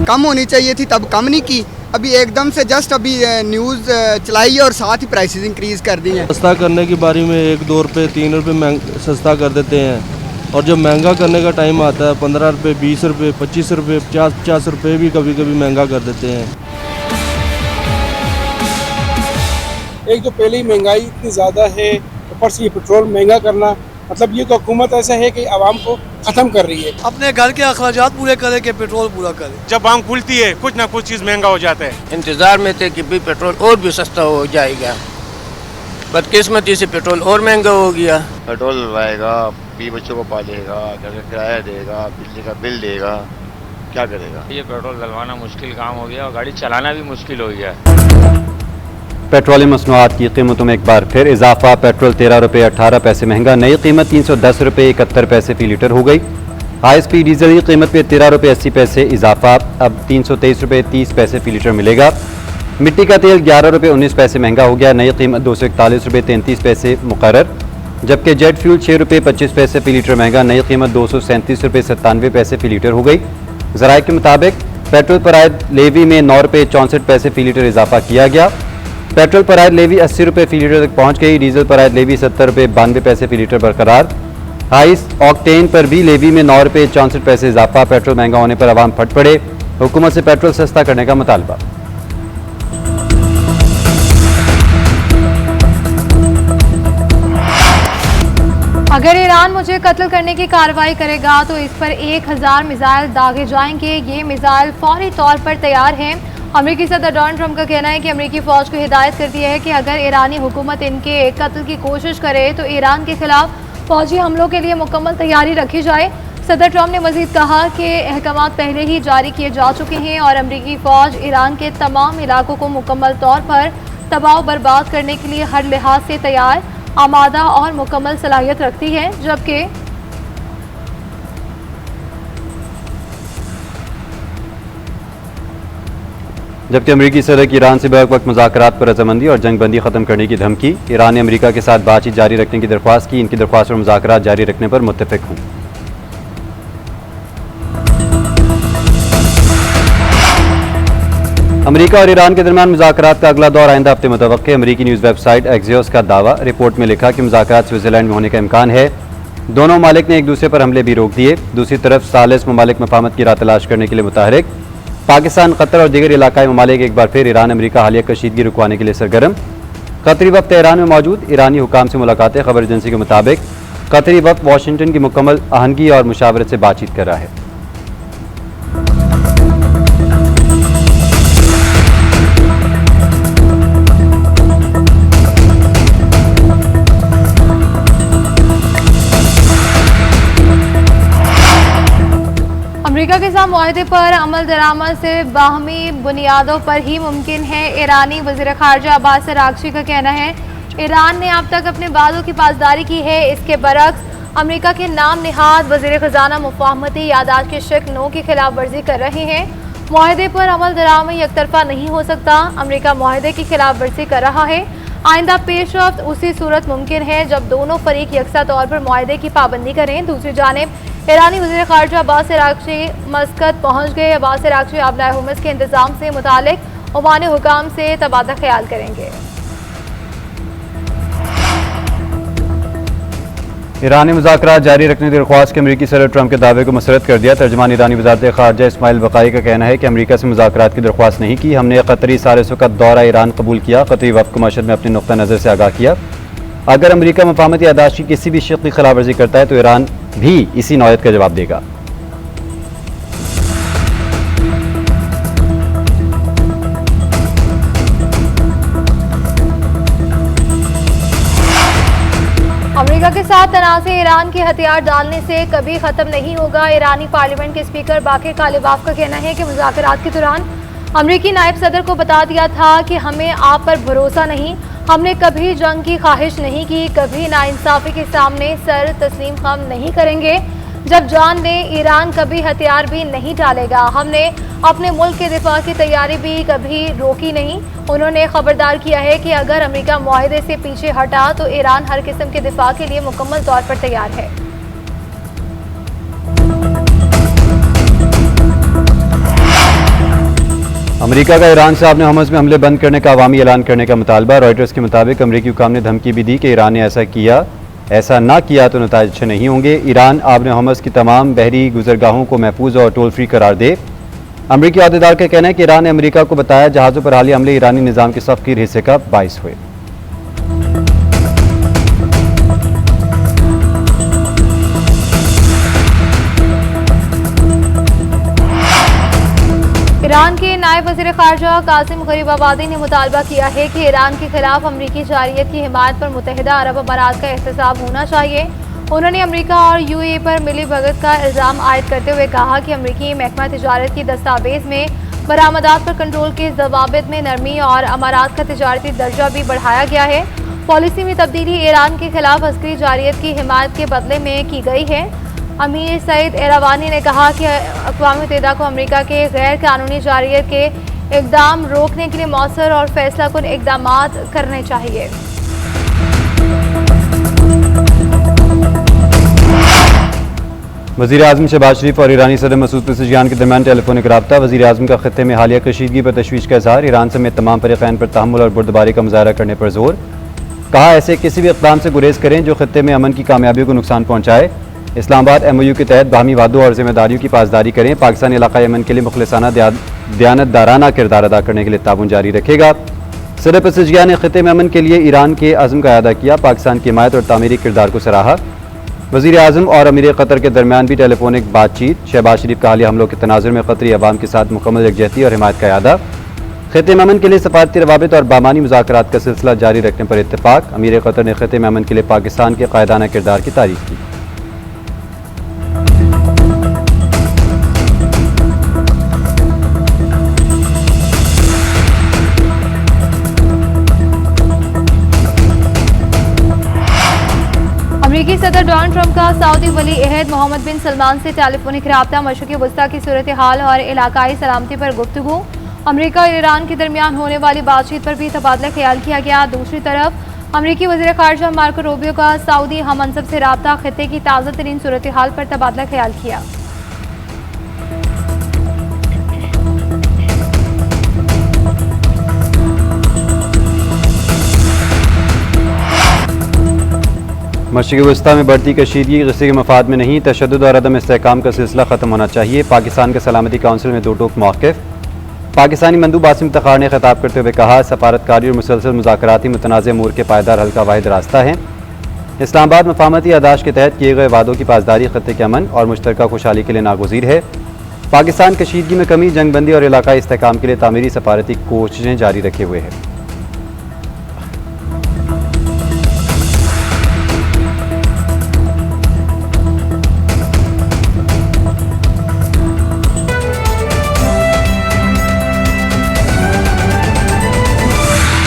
कम होनी चाहिए थी तब कम नहीं की, अभी एकदम से जस्ट अभी न्यूज़ चलाई और साथ ही प्राइसेस इंक्रीज़ कर दी हैं। सस्ता करने की बारी में 1-2 रुपये 3 रुपये सस्ता कर देते हैं, और जब महंगा करने का टाइम आता है 15 रुपये 20 रुपये 25 रुपये 50 रुपये भी कभी कभी महंगा कर देते हैं। एक तो पहले ही महंगाई इतनी ज़्यादा है, ऊपर से ये पेट्रोल महंगा करना, मतलब ये तो हुकूमत ऐसा है कि आवाम को ख़त्म कर रही है। अपने घर के अखराजात पूरे करे कि पेट्रोल पूरा करे। जब आम खुलती है कुछ ना कुछ चीज़ महंगा हो जाता है। इंतज़ार में थे कि भी पेट्रोल और भी सस्ता हो जाएगा, बदकिस्मती से पेट्रोल और महंगा हो गया। पेट्रोल डलवाएगा, बीवी बच्चों को पालेगा, घर का किराया देगा, बिजली का बिल देगा, क्या करेगा। ये पेट्रोल डलवाना मुश्किल काम हो गया और गाड़ी चलाना भी मुश्किल हो गया। पेट्रोलियम मसनूआत की कीमतों में एक बार फिर इजाफा। पेट्रोल 13 रुपये 18 पैसे महंगा, नई कीमत 310 रुपये 71 पैसे फी लीटर हो गई। हाई स्पीड डीजल की कीमत में 13 रुपये 80 पैसे इजाफा, अब 323 रुपये 30 पैसे फी लीटर मिलेगा। मिट्टी का तेल 11 रुपये 19 पैसे महंगा हो गया, नई कीमत 241 रुपये 33 पैसे मुकर्रर, जबकि जेट फ्यूल 6 रुपये 25 पैसे फी लीटर महंगा, नई कीमत 237 रुपये 97 पैसे फी लीटर हो गई। ज़राए के मुताबिक पेट्रोल पर आयद लेवी में 9 रुपये 64 पैसे फी लीटर इजाफा किया गया। पेट्रोल पर आयद लेवी 80 रुपये फी लीटर तक पहुंच गई। डीजल पर आयद लेवी 70 रुपये 92 पैसे फी लीटर बरकरार। हाई ऑक्टेन पर भी लेवी में 9 रुपये 64 पैसे इजाफा। पेट्रोल महंगा होने पर आवाम फट पड़े, हुकूमत से पेट्रोल सस्ता करने का मुतालबा। अगर ईरान मुझे कत्ल करने की कार्रवाई करेगा तो इस पर 1000 मिसाइल दागे जाएंगे। ये मिसाइल फौरी तौर पर तैयार हैं। अमेरिकी सदर डोनाल्ड ट्रंप का कहना है कि अमेरिकी फौज को हिदायत करती है कि अगर ईरानी हुकूमत इनके कत्ल की कोशिश करे तो ईरान के खिलाफ फौजी हमलों के लिए मुकम्मल तैयारी रखी जाए। सदर ट्रंप ने मजीद कहा कि अहकाम पहले ही जारी किए जा चुके हैं और अमेरिकी फौज ईरान के तमाम इलाकों को मुकम्मल तौर पर तबाह बर्बाद करने के लिए हर लिहाज से तैयार, आमादा और मुकम्मल सलाहियत रखती है। जबकि अमेरिकी सदर की ईरान से बैक वक्त मुज़ाकरात पर रजामंदी और जंग बंदी ख़त्म करने की धमकी। ईरान ने अमेरिका के साथ बातचीत जारी रखने की दरख्वास्त की। इनकी दरख्वास्त और मुज़ाकरात जारी रखने पर मुत्तफ़िक हूँ। अमेरिका और ईरान के दरमियान मुज़ाकरात का अगला दौर आइंदा हफ्ते मुतवक्किल। अमेरिकी न्यूज़ वेबसाइट एक्सियोस का दावा। रिपोर्ट में लिखा कि मुज़ाकरात स्विट्ज़रलैंड में होने का इम्कान है। दोनों ममालिक ने एक दूसरे पर हमले भी रोक दिए। दूसरी तरफ सालिस ममालिक मफाहमत की राह तलाश करने के लिए मुतहरिक। पाकिस्तान, कतर और दीगर इलाकाई ममालिक एक बार फिर ईरान अमेरिका हालिया कशीदगी रुकवाने के लिए सरगर्म। कतरी वक्त तेहरान में मौजूद ईरानी हुकाम से मुलाकातें। खबर एजेंसी के मुताबिक कतरी वक्त वाशिंगटन की मुकम्मल आहंगी और मुशावरत से बातचीत कर रहा है। अमेरिका के साथ मुआहदे पर अमल दरामद से बाहमी बुनियादों पर ही मुमकिन है। ईरानी वज़ीर ख़ारजा अब्बास अराग़ची का कहना है ईरान ने अब तक अपने वादों की पासदारी की है। इसके बरक्स अमेरिका के नाम निहाद वज़ीर ख़ज़ाना मुफाहमती यादाश्त के शक 9 की खिलाफ वर्जी कर रहे हैं। मुआहदे पर अमल दरामद यकतरफा नहीं हो सकता। अमेरिका मुआहदे की खिलाफ वर्जी कर रहा है। आइंदा पेशरफ्त उसी सूरत मुमकिन है जब दोनों फरीक यकसा तौर पर मुआहदे की पाबंदी करें। दूसरी जानिब ईरानी वज़ीर ख़ारजा अब्बास अराग़ची मस्कत पहुँच गए। अब्बास अराग़ची आबलाए हुर्मुज़ के इंतज़ाम से मुतालिक ओमानी हुकाम से तबादला ख्याल करेंगे। ईरानी मुज़ाकरात जारी रखने की दरख्वास्त के अमेरिकी सदर ट्रंप के दावे को मुस्तरद कर दिया। तर्जुमान ईरानी वज़ारत ख़ारजा इस्माइल बक़ाई का कहना है कि अमेरिका से मुज़ाकरात की दरख्वास्त नहीं की। हमने कतरी सालिसों का दौरा ईरान कबूल किया। कतरी वफ़द को मशहद में अपनी नुक़्ता नज़र से आगाह किया। अगर अमेरिका मफाहमती यादाश्त की किसी भी शक़ की खिलाफवर्जी करता है तो ईरान भी इसी नौयत का जवाब देगा। अमेरिका के साथ तनाज़े ईरान के हथियार डालने से कभी ख़त्म नहीं होगा। ईरानी पार्लियामेंट के स्पीकर बाकिर कालिबाफ का कहना है कि मुज़ाकरात के दौरान अमेरिकी नायब सदर को बता दिया था कि हमें आप पर भरोसा नहीं, हमने कभी जंग की ख्वाहिश नहीं की, कभी नाइंसाफ़ी के सामने सर तस्लीम हम नहीं करेंगे। जब जान ले ईरान कभी हथियार भी नहीं डालेगा। हमने अपने मुल्क के दिफा की तैयारी भी कभी रोकी नहीं। उन्होंने खबरदार किया है कि अगर अमेरिका मुआहदे से पीछे हटा तो ईरान हर किस्म के दिफा के लिए मुकम्मल तौर पर तैयार है। अमेरिका का ईरान से आपने हमस में हमले बंद करने का अवामी ऐलान करने का मुतालबा। रॉयटर्स के मुताबिक अमेरिकी हुकाम ने धमकी भी दी कि ईरान ने ऐसा ना किया तो नताइज अच्छे नहीं होंगे। ईरान आपने हमस की तमाम बहरी गुजरगाहों को महफूज और टोल फ्री करार दे। अमरीकी अहदेदार का कहना है कि ईरान ने अमेरिका को बताया जहाज़ों पर हालिया हमले ईरानी निज़ाम के सख्त हिस्से का बाइस हुए। ईरान के नायब वज़ीर ख़ारजा कासिम गरीबाबादी ने मुतालबा किया है कि ईरान के खिलाफ अमरीकी जारियत की हिमायत पर मुत्तहिदा अरब अमारात का एहतसाब होना चाहिए। उन्होंने अमरीका और यूएई पर मिली भगत का इल्ज़ाम आयद करते हुए कहा कि अमरीकी महकमा तिजारत की दस्तावेज़ में बरामदात पर कंट्रोल के ज़वाबित में नरमी और अमारात का तिजारती दर्जा भी बढ़ाया गया है। पॉलिसी में तब्दीली ईरान के खिलाफ अस्करी जारियत की हिमायत के बदले में की गई है। अमीर सईद एरावानी ने कहा कि अक़वाम मुत्तहिदा को अमेरिका के गैर कानूनी जारियत के इक़दाम रोकने के लिए मौसर और फैसला कुन इक़दाम करने चाहिए। वज़ीर आज़म शहबाज शरीफ और ईरानी सदर मसूद पेज़ेश्कियान के दरमियान टेलीफोनिक रब्ता। वज़ीर आज़म का ख़त्ते में हालिया कशीदगी पर तशवीश का इज़हार। ईरान समेत तमाम फ़रीक़ैन पर तहम्मुल और बुर्दबारी का मुज़ाहरा करने पर जोर। कहा ऐसे किसी भी इक़दाम से गुरेज करें जो ख़त्ते में अमन की कामयाबियों को नुकसान पहुँचाए। इस्लामाबाद MOU के तहत बाहमी वादों और जिम्मेदारियों की पासदारी करें। पाकिस्तानी इलाक़ा यमन के लिए मुखलिसाना दयानतदाराना किरदार अदा करने के लिए ताउन जारी रखेगा। सदर पेज़ेश्कियान ने ख़त्ते में अमन के लिए ईरान के अज़्म का अदा किया। पाकिस्तान की हिमायत और तामीरी किरदार को सराहा। वज़ीर आज़म और अमीर क़तर के दरमियान भी टेलीफोनिक बातचीत। शहबाज शरीफ का हालिया हमलों के तनाज़ुर में क़तरी अवाम के साथ मुकम्मल यकजहती और हिमायत का अदा। ख़त्ते में अमन के लिए सफारती रवाबित और बामानी मुज़ाकरात का सिलसिला जारी रखने पर इत्तेफ़ाक। अमीर क़तर ने ख़त्ते में अमन के लिए पाकिस्तान के क़ायदाना किरदार की तारीफ़ की। अमरीकी सदर डोनाल्ड ट्रंप का सऊदी वली अहद मोहम्मद बिन सलमान से टेलीफोनिक रब्ता। मशरिक़ी वस्ता की सूरत हाल और इलाकाई सलामती पर गुफ्तगू। अमरीका और ईरान के दरमियान होने वाली बातचीत पर भी तबादला ख्याल किया गया। दूसरी तरफ अमरीकी वज़ीर ख़ारजा मार्को रूबियो का सऊदी हममंसब से रब्ता। ख़त्ते की ताज़ा तरीन सूरत हाल पर तबादला ख्याल किया। मशरिक़ी वस्ता में बढ़ती कशीदगी किसी के मफाद में नहीं। तशद्दुद और अदम इस्तेहकाम का सिलसिला ख़त्म होना चाहिए। पाकिस्तान के सलामती काउंसिल में दो टोक मौक़िफ़। पाकिस्तानी मंदूब आसिम इफ्तिखार ने खिताब करते हुए कहा सफारतकारी और मुसलसल मुज़ाकराती मुतनाज़ अमूर के पायदार हल का वाहिद रास्ता है। इस्लामाबाद मफाहमती यादाश्त के तहत किए गए वादों की पासदारी ख़त्ते के अमन और मुश्तरका खुशहाली के लिए नागुज़ीर है। पाकिस्तान कशीदगी में कमी, जंगबंदी और इलाकाई इस्तेहकाम के लिए तामीरी सफारती कोशिशें जारी रखे हुए है।